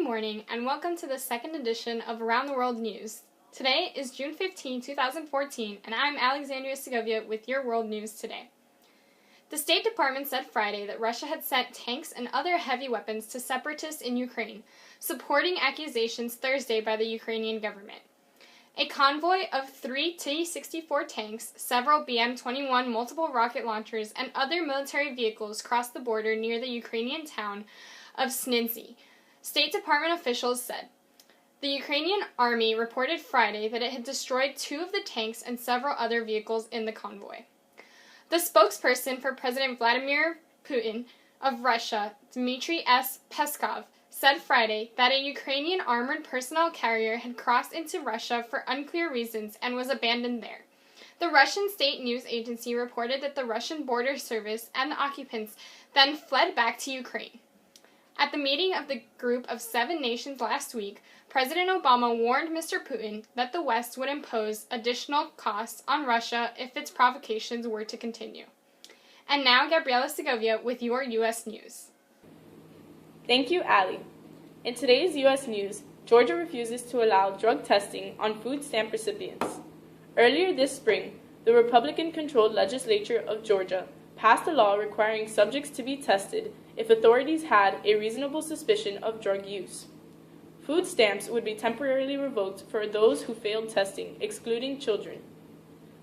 morning, and welcome to the second edition of Around the World News. Today is June 15, 2014, and I'm Alexandria Segovia with your World News today. The State Department said Friday that Russia had sent tanks and other heavy weapons to separatists in Ukraine, supporting accusations Thursday by the Ukrainian government. A convoy of 3 T-64 tanks, several BM-21 multiple rocket launchers, and other military vehicles crossed the border near the Ukrainian town of Snizhny, State Department officials said. The Ukrainian army reported Friday that it had destroyed 2 of the tanks and several other vehicles in the convoy. The spokesperson for President Vladimir Putin of Russia, Dmitry S. Peskov, said Friday that a Ukrainian armored personnel carrier had crossed into Russia for unclear reasons and was abandoned there. The Russian state news agency reported that the Russian border service and the occupants then fled back to Ukraine. At the meeting of the Group of 7 Nations last week, President Obama warned Mr. Putin that the West would impose additional costs on Russia if its provocations were to continue. And now, Gabriela Segovia with your U.S. News. Thank you, Allie. In today's U.S. News, Georgia refuses to allow drug testing on food stamp recipients. Earlier this spring, the Republican-controlled legislature of Georgia passed a law requiring subjects to be tested if authorities had a reasonable suspicion of drug use. Food stamps would be temporarily revoked for those who failed testing, excluding children.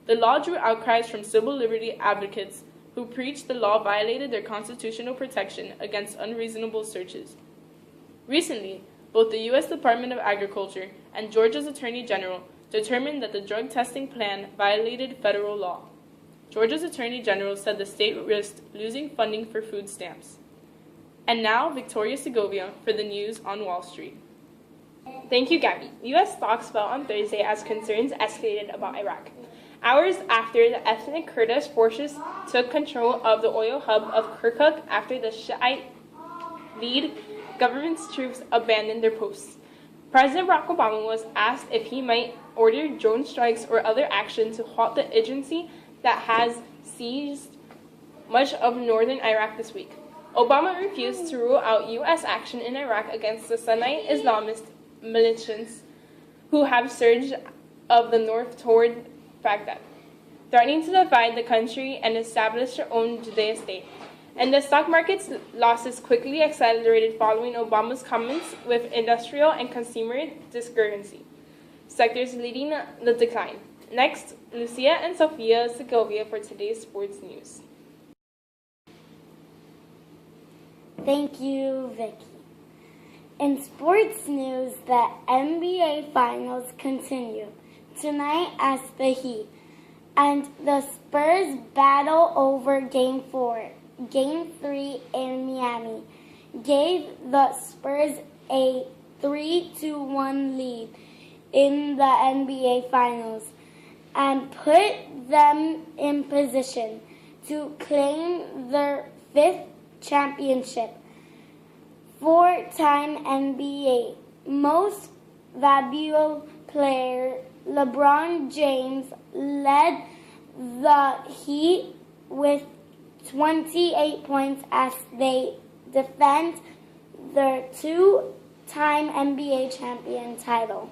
The law drew outcries from civil liberty advocates who preached the law violated their constitutional protection against unreasonable searches. Recently, both the U.S. Department of Agriculture and Georgia's Attorney General determined that the drug testing plan violated federal law. Georgia's Attorney General said the state risked losing funding for food stamps. And now, Victoria Segovia for the news on Wall Street. Thank you, Gabby. U.S. stocks fell on Thursday as concerns escalated about Iraq. Hours after the ethnic Kurdish forces took control of the oil hub of Kirkuk after the Shiite-led government's troops abandoned their posts. President Barack Obama was asked if he might order drone strikes or other action to halt the agency that has seized much of northern Iraq this week. Obama refused to rule out U.S. action in Iraq against the Sunnite Islamist militias who have surged of the north toward Baghdad, threatening to divide the country and establish their own Judea state. And the stock market's losses quickly accelerated following Obama's comments with industrial and consumer discrepancy sectors leading the decline. Next, Lucia and Sofia Segovia for today's sports news. Thank you, Vicky. In sports news, the NBA Finals continue tonight as the Heat and the Spurs battle over Game 3 in Miami gave the Spurs a 3-1 lead in the NBA Finals and put them in position to claim their 5th championship. 4-time NBA most valuable player LeBron James led the Heat with 28 points as they defend their 2-time NBA champion title.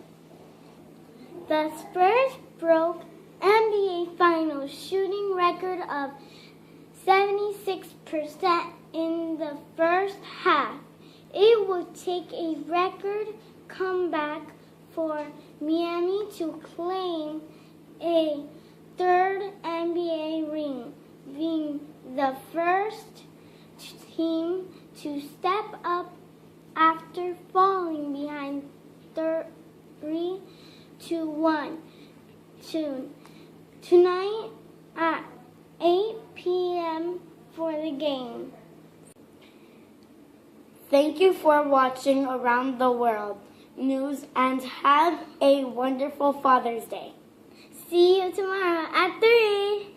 The Spurs broke NBA Finals shooting record of 76% in the first half. It will take a record comeback for Miami to claim a 3rd NBA ring, being the first team to step up after falling behind 3-1 tonight at 8 p.m. for the game. Thank you for watching Around the World News and have a wonderful Father's Day. See you tomorrow at 3.